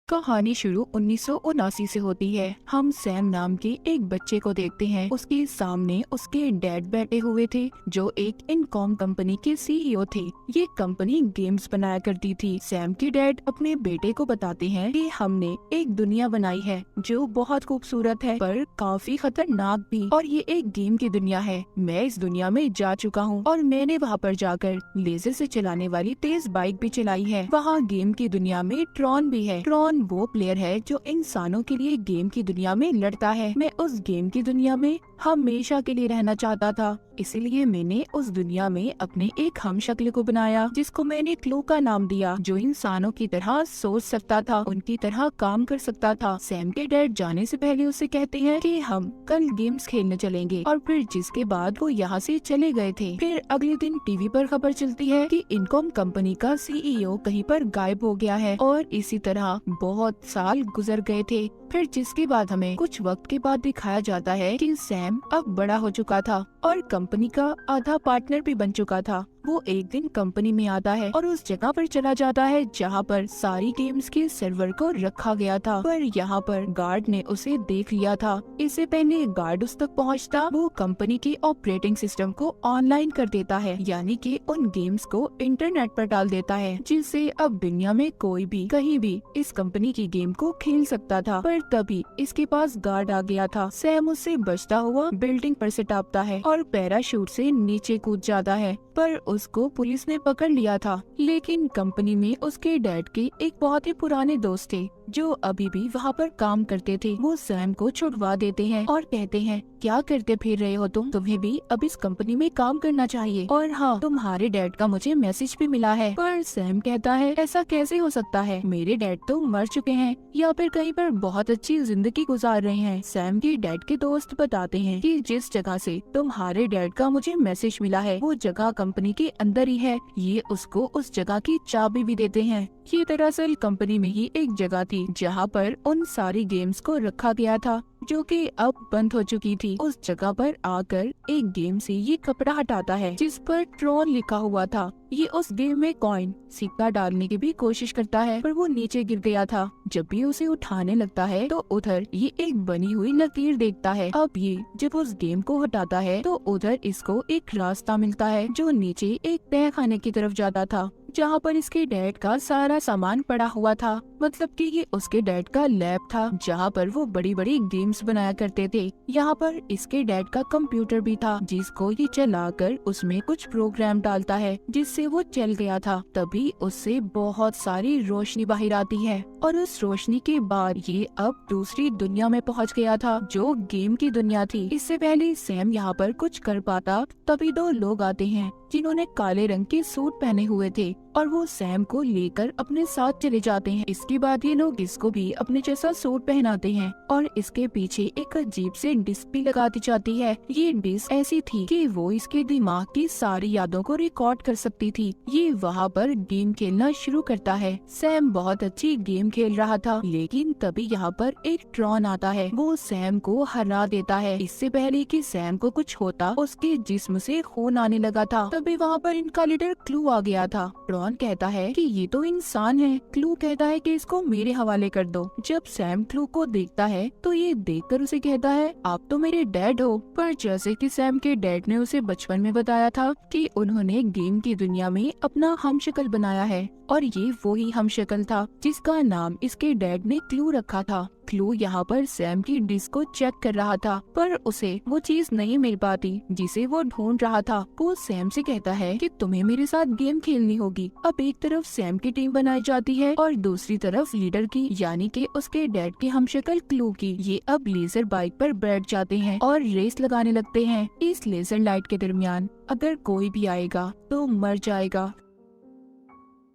कहानी शुरू 1979 से होती है। हम सैम नाम के एक बच्चे को देखते हैं। उसके सामने उसके डैड बैठे हुए थे जो एक इनकॉम कंपनी के सीईओ थे। ये कंपनी गेम्स बनाया करती थी। सैम के डैड अपने बेटे को बताते हैं कि हमने एक दुनिया बनाई है जो बहुत खूबसूरत है पर काफी खतरनाक भी, और ये एक गेम की दुनिया है। मैं इस दुनिया में जा चुका हूँ और मैंने वहाँ पर जाकर लेजर से चलाने वाली तेज बाइक भी चलाई है। वहाँ गेम की दुनिया में ट्रॉन भी है। ट्रॉन वो प्लेयर है जो इंसानों के लिए गेम की दुनिया में लड़ता है। मैं उस गेम की दुनिया में हमेशा के लिए रहना चाहता था, इसीलिए मैंने उस दुनिया में अपने एक हमशक्ल को बनाया जिसको मैंने क्लू का नाम दिया, जो इंसानों की तरह सोच सकता था, उनकी तरह काम कर सकता था। सैम के डैड जाने से पहले उसे कहते हैं कि हम कल गेम्स खेलने चलेंगे, और फिर जिसके बाद वो यहाँ से चले गए थे। फिर अगले दिन टीवी पर खबर चलती है कि इनकॉम कंपनी का सीईओ कहीं पर गायब हो गया है, और इसी तरह बहुत साल गुजर गए थे। फिर जिसके बाद हमें कुछ वक्त के बाद दिखाया जाता है कि सैम अब बड़ा हो चुका था और कंपनी का आधा पार्टनर भी बन चुका था। वो एक दिन कंपनी में आता है और उस जगह पर चला जाता है जहाँ पर सारी गेम्स के सर्वर को रखा गया था, पर यहाँ पर गार्ड ने उसे देख लिया था। इससे पहले गार्ड उस तक पहुँचता, वो कंपनी के ऑपरेटिंग सिस्टम को ऑनलाइन कर देता है, यानी कि उन गेम्स को इंटरनेट पर डाल देता है, जिससे अब दुनिया में कोई भी कहीं भी इस कंपनी की गेम को खेल सकता था। पर तभी इसके पास गार्ड आ गया था। सैम उससे बचता हुआ बिल्डिंग पर से टापता है और पैराशूट से नीचे कूद जाता है, पर उसको पुलिस ने पकड़ लिया था। लेकिन कंपनी में उसके डैड के एक बहुत ही पुराने दोस्त थे जो अभी भी वहाँ पर काम करते थे। वो सैम को छुड़वा देते हैं और कहते हैं, क्या करते फिर रहे हो तुम? तुम्हें भी अब इस कंपनी में काम करना चाहिए, और हाँ, तुम्हारे डैड का मुझे मैसेज भी मिला है। पर सैम कहता है, ऐसा कैसे हो सकता है? मेरे डैड तो मर चुके हैं या फिर कहीं पर बहुत अच्छी जिंदगी गुजार रहे हैं। सैम के डैड के दोस्त बताते हैं कि जिस जगह से तुम्हारे डैड का मुझे मैसेज मिला है वो जगह कंपनी के अंदर ही है। ये उसको उस जगह की चाबी भी देते हैं। ये दरअसल कंपनी में ही एक जगह थी जहाँ पर उन सारी गेम्स को रखा गया था जो कि अब बंद हो चुकी थी। उस जगह पर आकर एक गेम से ये कपड़ा हटाता है जिस पर ट्रॉन लिखा हुआ था। ये उस गेम में कॉइन सिक्का डालने की भी कोशिश करता है, पर वो नीचे गिर गया था। जब भी उसे उठाने लगता है तो उधर ये एक बनी हुई लकीर देखता है। अब ये जब उस गेम को हटाता है तो उधर इसको एक रास्ता मिलता है जो नीचे एक तह खाने की तरफ जाता था, जहाँ पर इसके डैड का सारा सामान पड़ा हुआ था। मतलब कि ये उसके डैड का लैब था जहाँ पर वो बड़ी बड़ी गेम्स बनाया करते थे। यहाँ पर इसके डैड का कंप्यूटर भी था जिसको ये चलाकर उसमें कुछ प्रोग्राम डालता है जिससे वो चल गया था। तभी उससे बहुत सारी रोशनी बाहर आती है और उस रोशनी के बाद ये अब दूसरी दुनिया में पहुँच गया था जो गेम की दुनिया थी। इससे पहले सैम यहाँ पर कुछ कर पाता तभी दो लोग आते हैं जिन्होंने काले रंग के सूट पहने हुए थे और वो सैम को लेकर अपने साथ चले जाते हैं। इसके बाद ये लोग इसको भी अपने जैसा सूट पहनाते हैं और इसके पीछे एक अजीब से डिस्क भी लगा दी जाती है। ये डिस्क ऐसी थी कि वो इसके दिमाग की सारी यादों को रिकॉर्ड कर सकती थी। ये वहाँ पर गेम खेलना शुरू करता है। सैम बहुत अच्छी गेम खेल रहा था, लेकिन तभी यहाँ पर एक ट्रॉन आता है। वो सैम को हरा देता है। इससे पहले कि सैम को कुछ होता, उसके जिस्म से खून आने लगा था। तभी वहाँ पर इनका लीडर क्लू आ गया था। ट्रॉन कहता है कि ये तो इंसान है। क्लू कहता है कि इसको मेरे हवाले कर दो। जब सैम क्लू को देखता है तो ये देखकर उसे कहता है, आप तो मेरे डैड हो। पर जैसे कि सैम के डैड ने उसे बचपन में बताया था कि उन्होंने गेम की दुनिया में अपना हमशक्ल बनाया है, और ये वही हमशक्ल था जिसका नाम इसके डैड ने क्लू रखा था। क्लू यहाँ पर सैम की डिस्क को चेक कर रहा था, पर उसे वो चीज नहीं मिल पाती जिसे वो ढूंढ रहा था। वो सैम से कहता है कि तुम्हें मेरे साथ गेम खेलनी होगी। अब एक तरफ सैम की टीम बनाई जाती है और दूसरी तरफ लीडर की, यानी कि उसके डैड की हमशक्ल क्लू की। ये अब लेजर बाइक पर बैठ जाते हैं और रेस लगाने लगते हैं। इस लेजर लाइट के दरमियान अगर कोई भी आएगा तो मर जाएगा।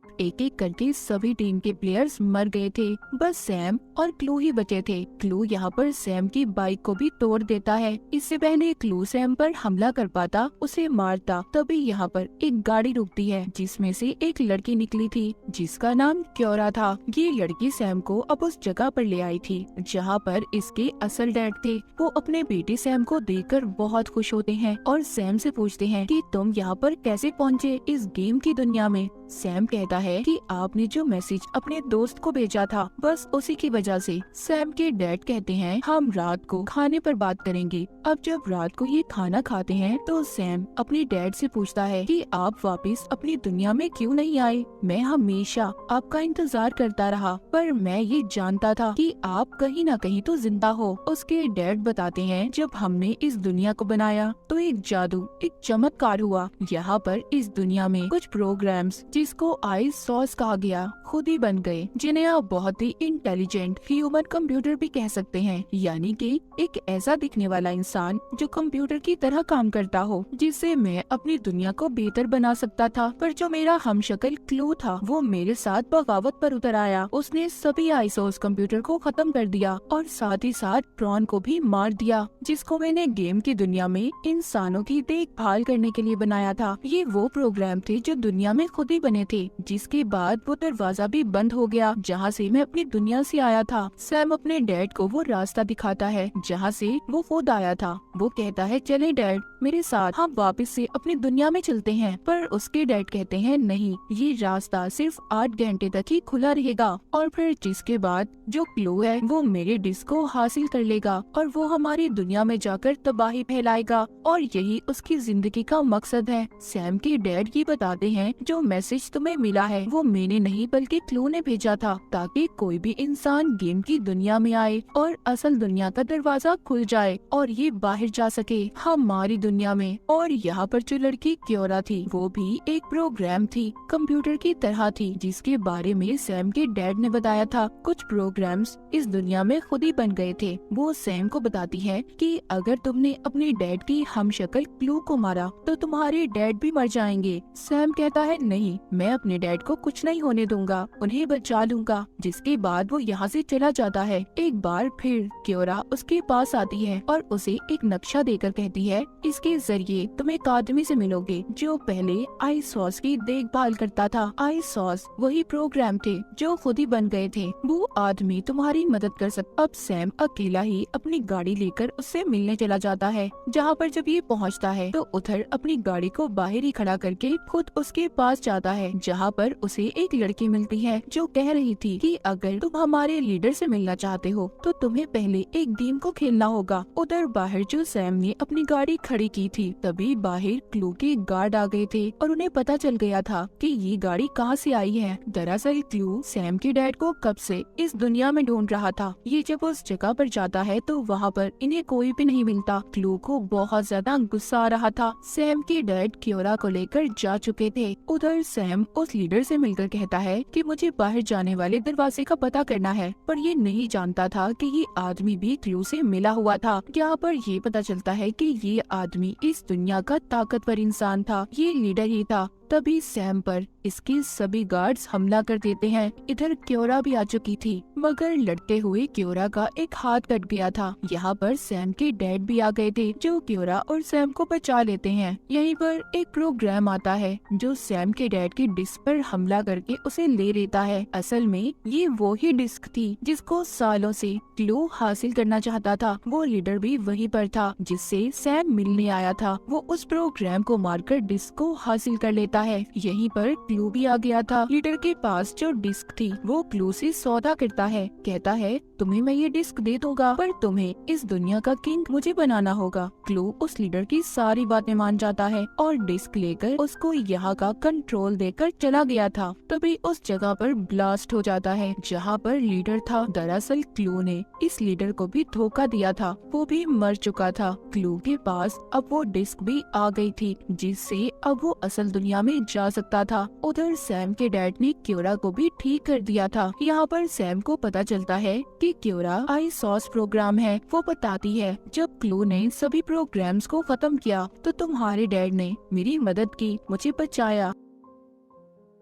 एक एक करके सभी टीम के प्लेयर्स मर गए थे, बस सैम और क्लू ही बचे थे। क्लू यहाँ पर सैम की बाइक को भी तोड़ देता है। इससे पहले क्लू सैम पर हमला कर पाता, उसे मारता। तभी यहाँ पर एक गाड़ी रुकती है जिसमें से एक लड़की निकली थी जिसका नाम क्योरा था। ये लड़की सैम को अब उस जगह पर ले आई थी जहाँ पर इसके असल डैड थे। वो अपने बेटे सैम को देखकर बहुत खुश होते हैं और सैम से पूछते हैं कि तुम यहाँ पर कैसे पहुँचे इस गेम की दुनिया में। सैम कहता है कि आपने जो मैसेज अपने दोस्त को भेजा था बस उसी की वजह से। सैम के डैड कहते हैं हम रात को खाने पर बात करेंगे। अब जब रात को ये खाना खाते हैं तो सैम अपने डैड से पूछता है कि आप वापस अपनी दुनिया में क्यों नहीं आए? मैं हमेशा आपका इंतजार करता रहा, पर मैं ये जानता था कि आप कहीं न कहीं तो जिंदा हो। उसके डैड बताते हैं जब हमने इस दुनिया को बनाया तो एक जादू, एक चमत्कार हुआ। यहाँ पर इस दुनिया में कुछ प्रोग्राम्स जिसको आइस सॉस कहा गया खुद ही बन गए, जिन्हें आप बहुत ही इंटेलिजेंट ह्यूमन कंप्यूटर भी कह सकते हैं। यानी कि एक ऐसा दिखने वाला इंसान जो कंप्यूटर की तरह काम करता हो, जिससे मैं अपनी दुनिया को बेहतर बना सकता था। पर जो मेरा हमशक्ल क्लू था वो मेरे साथ बगावत पर उतर आया। उसने सभी आइसोस कंप्यूटर को खत्म कर दिया और साथ ही साथ प्रॉन को भी मार दिया, जिसको मैंने गेम की दुनिया में इंसानों की देखभाल करने के लिए बनाया था। ये वो प्रोग्राम थे जो दुनिया में खुद ही बने थे। जिसके बाद वो दरवाजा भी बंद हो गया जहाँ से मैं अपनी दुनिया से आया था। सैम अपने डैड को वो रास्ता दिखाता है जहाँ से वो खुद आया था। वो कहता है चले डैड मेरे साथ, हम वापस से अपनी दुनिया में चलते हैं। पर उसके डैड कहते हैं नहीं, ये रास्ता सिर्फ 8 घंटे तक ही खुला रहेगा और फिर जिसके बाद जो क्लू है वो मेरे डिस्क को हासिल कर लेगा और वो हमारी दुनिया में जाकर तबाही फैलाएगा और यही उसकी जिंदगी का मकसद है। सैम के डैड ये बताते हैं जो मैसेज तुम्हें मिला है वो मैंने नहीं बल्कि क्लू ने भेजा था, ताकि कोई भी इंसान गेम की दुनिया में आए और असल दुनिया का दरवाजा खुल जाए और ये बाहर जा सके हमारी दुनिया में। और यहाँ पर जो लड़की क्योरा थी वो भी एक प्रोग्राम थी, कंप्यूटर की तरह थी, जिसके बारे में सैम के डैड ने बताया था। कुछ प्रोग्राम्स इस दुनिया में खुद ही बन गए थे। वो सैम को बताती है कि अगर तुमने अपने डैड की हमशक्ल क्लू को मारा तो तुम्हारे डैड भी मर जाएंगे। सैम कहता है नहीं, मैं अपने डैड को कुछ नहीं होने दूंगा, उन्हें बचा लूंगा। जिसके बाद वो यहाँ से चला जाता है। एक बार फिर क्योरा उसके पास आती है और उसे एक नक्शा देकर कहती है इसके जरिए तुम एक आदमी से मिलोगे जो पहले आइस सॉस की देखभाल करता था। आइस सॉस वही प्रोग्राम थे जो खुद ही बन गए थे। वो आदमी तुम्हारी मदद कर सकता। अब सैम अकेला ही अपनी गाड़ी लेकर उससे मिलने चला जाता है। जहाँ पर जब ये पहुँचता है तो उधर अपनी गाड़ी को बाहर ही खड़ा करके खुद उसके पास जाता है, जहाँ पर उसे एक लड़की मिलती है जो कह रही थी कि अगर तुम हमारे लीडर से मिलना चाहते हो तो तुम्हें पहले एक गेम को खेलना होगा। उधर बाहर जो सैम ने अपनी गाड़ी खड़ी की थी तभी बाहर क्लू के गार्ड आ गए थे और उन्हें पता चल गया था कि ये गाड़ी कहाँ से आई है। दरअसल क्लू सैम के डैड को कब से इस दुनिया में ढूंढ रहा था। ये जब उस जगह पर जाता है तो वहाँ पर इन्हें कोई भी नहीं मिलता। क्लू को बहुत ज्यादा गुस्सा आ रहा था। सैम के डैड क्योरा को लेकर जा चुके थे। उधर सैम उस लीडर से मिलकर कहता है कि मुझे बाहर जाने वाले दरवाजे का पता करना है, पर ये नहीं जानता था कि ये आदमी भी क्लू से मिला हुआ था। यहाँ पर ये पता चलता है कि ये आदमी इस दुनिया का ताकतवर इंसान था, ये लीडर ही था। तभी सैम पर इसके सभी गार्ड्स हमला कर देते हैं। इधर क्योरा भी आ चुकी थी, मगर लड़ते हुए क्योरा का एक हाथ कट गया था। यहाँ पर सैम के डैड भी आ गए थे जो क्योरा और सैम को बचा लेते हैं। यहीं पर एक प्रोग्राम आता है जो सैम के डैड की डिस्क पर हमला करके उसे ले लेता है। असल में ये वो ही डिस्क थी जिसको सालों से क्लू हासिल करना चाहता था। वो लीडर भी वहीं पर था जिससे सैम मिलने आया था। वो उस प्रोग्राम को मारकर डिस्क को हासिल कर लेता है। यहीं पर क्लू भी आ गया था। लीडर के पास जो डिस्क थी वो क्लू से सौदा करता है, कहता है तुम्हें मैं ये डिस्क दे दूंगा पर तुम्हें इस दुनिया का किंग मुझे बनाना होगा। क्लू उस लीडर की सारी बातें मान जाता है और डिस्क लेकर उसको यहाँ का कंट्रोल देकर चला गया था। तभी उस जगह पर ब्लास्ट हो जाता है जहाँ पर लीडर था। दरअसल क्लू ने इस लीडर को भी धोखा दिया था, वो भी मर चुका था। क्लू के पास अब वो डिस्क भी आ गई थी जिससे अब वो असल दुनिया में जा सकता था। उधर सैम के डैड ने क्योरा को भी ठीक कर दिया था। यहाँ पर सैम को पता चलता है कि क्योरा आइस सॉस प्रोग्राम है। वो बताती है जब क्लू ने सभी प्रोग्राम्स को खत्म किया तो तुम्हारे डैड ने मेरी मदद की, मुझे बचाया।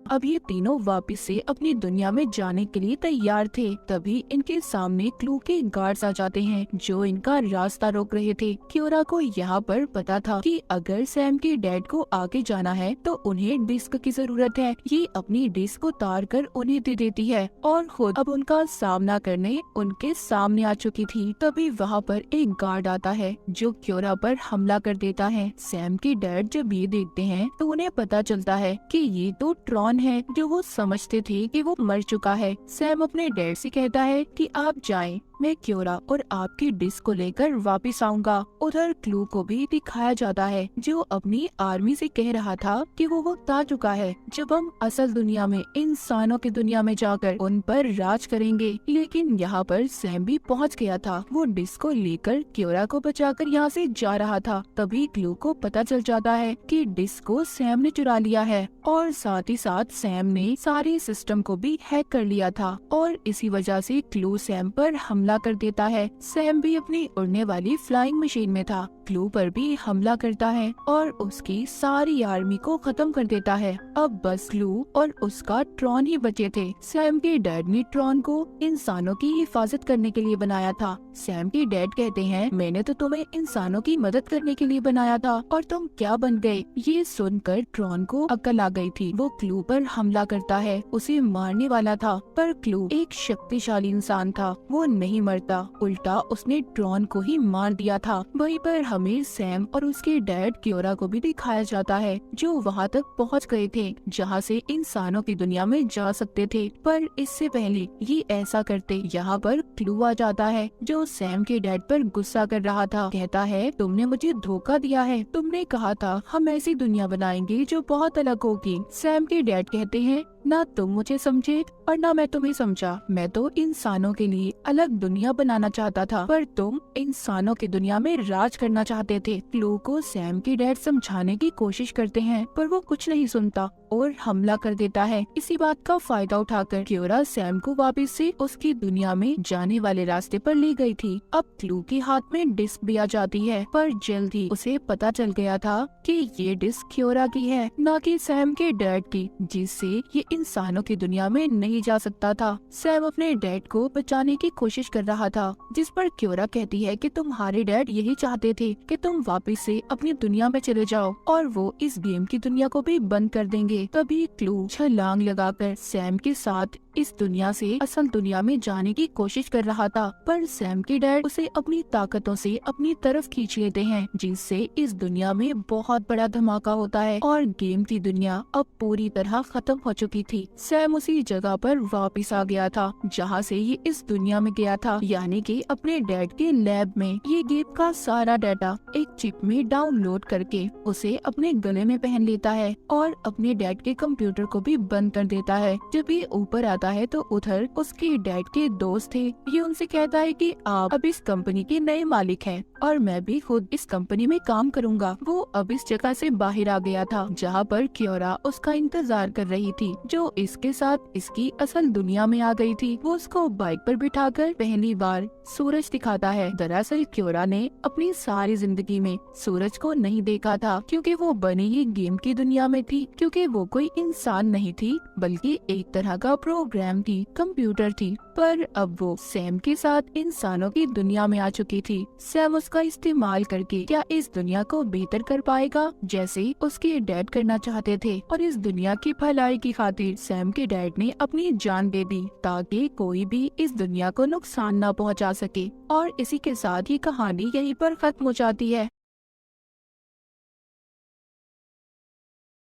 अब ये तीनों वापस से अपनी दुनिया में जाने के लिए तैयार थे। तभी इनके सामने क्लू के गार्ड्स आ जाते हैं जो इनका रास्ता रोक रहे थे। क्योरा को यहाँ पर पता था कि अगर सैम के डैड को आगे जाना है तो उन्हें डिस्क की जरूरत है। ये अपनी डिस्क उतार कर उन्हें दे देती है और खुद अब उनका सामना करने उनके सामने आ चुकी थी। तभी वहाँ पर एक गार्ड आता है जो क्योरा पर हमला कर देता है। सैम के डैड जब ये देखते हैं तो उन्हें पता चलता है कि ये तो ट्रॉन ट्रॉन है जो वो समझते थे कि वो मर चुका है। सैम अपने डैड से कहता है कि आप जाएं, मैं क्योरा और आपकी डिस्क को लेकर वापस आऊंगा। उधर क्लू को भी दिखाया जाता है जो अपनी आर्मी से कह रहा था कि वो वक्त आ चुका है जब हम असल दुनिया में, इंसानों की दुनिया में जाकर उन पर राज करेंगे। लेकिन यहाँ पर सैम भी पहुँच गया था। वो डिस्क को लेकर क्योरा को बचाकर यहाँ से जा रहा था। तभी क्लू को पता चल जाता है कि डिस्क को सैम ने चुरा लिया है और साथ ही साथ सैम ने सारे सिस्टम को भी हैक कर लिया था और इसी वजह से क्लू सैम पर हमला कर देता है। सैम भी अपनी उड़ने वाली फ्लाइंग मशीन में था। क्लू पर भी हमला करता है और उसकी सारी आर्मी को खत्म कर देता है। अब बस क्लू और उसका ट्रॉन ही बचे थे। सैम के डैड ने ट्रॉन को इंसानों की हिफाजत करने के लिए बनाया था। सैम के डैड कहते हैं, मैंने तो तुम्हें इंसानों की मदद करने के लिए बनाया था और तुम क्या बन गए। ये सुनकर ट्रॉन को अक्ल आ गई थी। वो क्लू पर हमला करता है, उसे मारने वाला था, पर क्लू एक शक्तिशाली इंसान था। वो नहीं मरता, उल्टा उसने ट्रॉन को ही मार दिया था। वहीं पर हमें सैम और उसके डैड क्योरा को भी दिखाया जाता है जो वहाँ तक पहुँच गए थे जहाँ से इंसानों की दुनिया में जा सकते थे। पर इससे पहले ये ऐसा करते यहाँ पर क्लू आ जाता है जो सैम के डैड पर गुस्सा कर रहा था। कहता है, तुमने मुझे धोखा दिया है, तुमने कहा था हम ऐसी दुनिया बनाएंगे जो बहुत अलग होगी। सैम के डैड कहते हैं, ना तुम मुझे समझे और ना मैं तुम्हें समझा। मैं तो इंसानों के लिए अलग दुनिया बनाना चाहता था पर तुम इंसानों की दुनिया में राज करना चाहते थे। क्लू को सैम के डैड समझाने की कोशिश करते हैं पर वो कुछ नहीं सुनता और हमला कर देता है। इसी बात का फायदा उठाकर क्योरा सैम को वापस से उसकी दुनिया में जाने वाले रास्ते पर ले गई थी। अब क्लू के हाथ में डिस्क भी आ जाती है पर जल्द ही उसे पता चल गया था कि ये डिस्क क्योरा की है, न कि सैम के डैड की, जिससे ये इंसानों की दुनिया में नहीं जा सकता था। सैम अपने डैड को बचाने की कोशिश कर रहा था जिस पर क्योरा कहती है कि तुम्हारे डैड यही चाहते थे कि तुम वापस से अपनी दुनिया में चले जाओ और वो इस गेम की दुनिया को भी बंद कर देंगे। तभी क्लू छलांग लगाकर सैम के साथ इस दुनिया से असल दुनिया में जाने की कोशिश कर रहा था पर सैम के डैड उसे अपनी ताकतों से अपनी तरफ खींच लेते हैं जिससे इस दुनिया में बहुत बड़ा धमाका होता है और गेम की दुनिया अब पूरी तरह खत्म हो चुकी थी। सैम उसी जगह पर वापस आ गया था जहाँ से ये इस दुनिया में गया था, यानी कि अपने डैड के लैब में। ये गेम का सारा डाटा एक चिप में डाउनलोड करके उसे अपने गले में पहन लेता है और अपने डैड के कंप्यूटर को भी बंद कर देता है। जब ये ऊपर आता है तो उधर उसके डैड के दोस्त थे। ये उनसे कहता है कि आप अब इस कंपनी के नए मालिक हैं और मैं भी खुद इस कंपनी में काम करूंगा। वो अब इस जगह से बाहर आ गया था जहाँ पर क्योरा उसका इंतजार कर रही थी जो इसके साथ इसकी असल दुनिया में आ गई थी। वो उसको बाइक पर बिठाकर पहली बार सूरज दिखाता है। दरअसल क्योरा ने अपनी सारी जिंदगी में सूरज को नहीं देखा था क्योंकि वो बनी ही गेम की दुनिया में थी, क्योंकि वो कोई इंसान नहीं थी बल्कि एक तरह का प्रोग्राम थी, कंप्यूटर थी। पर अब वो सैम के साथ इंसानों की दुनिया में आ चुकी थी। सैम उसका इस्तेमाल करके क्या इस दुनिया को बेहतर कर पाएगा जैसे उसके डैड करना चाहते थे, और इस दुनिया की भलाई की खातिर सैम के डैड ने अपनी जान दे दी ताकि कोई भी इस दुनिया को नुकसान न पहुंचा सके। और इसी के साथ ही कहानी यहीं पर खत्म हो जाती है।